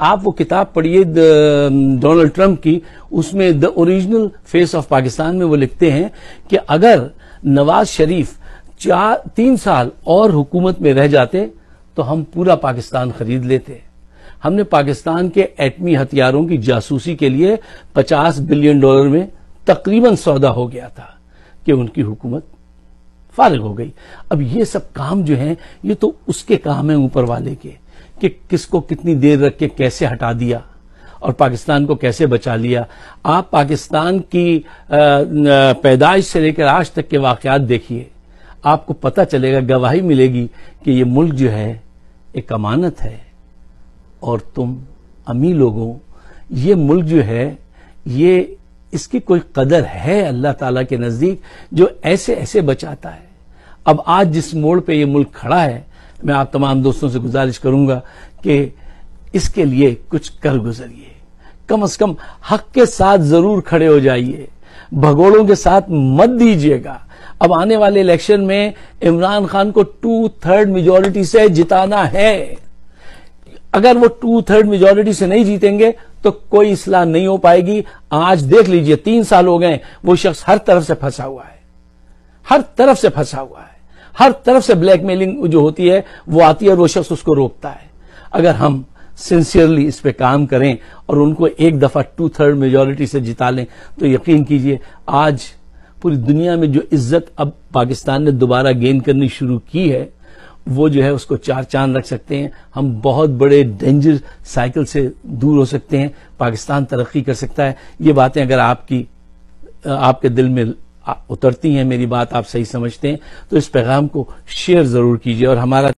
آپ وہ کتاب پڑھیے ڈونلڈ ٹرمپ کی، اس میں the original face of Pakistan میں وہ لکھتے ہیں کہ اگر نواز شریف 3 سال اور حکومت میں رہ جاتے تو ہم پورا پاکستان خرید لیتے. ہم نے پاکستان کے ایٹمی ہتھیاروں کی جاسوسی کے لیے $50 بلین میں تقریباً سودا ہو گیا تھا کہ ان کی حکومت فارغ ہو گئی. اب یہ سب کام جو ہیں یہ تو اس کے کام ہیں اوپر والے کے، کہ کس کو کتنی دیر رکھ کے کیسے ہٹا دیا اور پاکستان کو کیسے بچا لیا. آپ پاکستان کی پیدائش سے لے کر آج تک کے واقعات دیکھیے، آپ کو پتہ چلے گا، گواہی ملے گی کہ یہ ملک جو ہے ایک امانت ہے، اور تم امی لوگوں، یہ ملک جو ہے یہ اس کی کوئی قدر ہے اللہ تعالیٰ کے نزدیک جو ایسے ایسے بچاتا ہے. اب آج جس موڑ پہ یہ ملک کھڑا ہے، میں آپ تمام دوستوں سے گزارش کروں گا کہ اس کے لیے کچھ کر گزریے، کم از کم حق کے ساتھ ضرور کھڑے ہو جائیے، بھگوڑوں کے ساتھ مت دیجیے گا. اب آنے والے الیکشن میں عمران خان کو 2/3 میجورٹی سے جتانا ہے. اگر وہ 2/3 میجورٹی سے نہیں جیتیں گے تو کوئی اصلاح نہیں ہو پائے گی. آج دیکھ لیجئے 3 سال ہو گئے، وہ شخص ہر طرف سے پھنسا ہوا ہے، ہر طرف سے پھنسا ہوا ہے، ہر طرف سے بلیک میلنگ جو ہوتی ہے وہ آتی ہے اور وہ شخص اس کو روکتا ہے. اگر ہم سنسیئرلی اس پہ کام کریں اور ان کو ایک دفعہ 2/3 میجورٹی سے جتا لیں تو یقین کیجئے آج پوری دنیا میں جو عزت اب پاکستان نے دوبارہ گین کرنی شروع کی ہے وہ جو ہے اس کو 4 چاند رکھ سکتے ہیں. ہم بہت بڑے ڈینجر سائیکل سے دور ہو سکتے ہیں، پاکستان ترقی کر سکتا ہے. یہ باتیں اگر آپ کے دل میں اترتی ہیں، میری بات آپ صحیح سمجھتے ہیں تو اس پیغام کو شیئر ضرور کیجئے اور ہمارا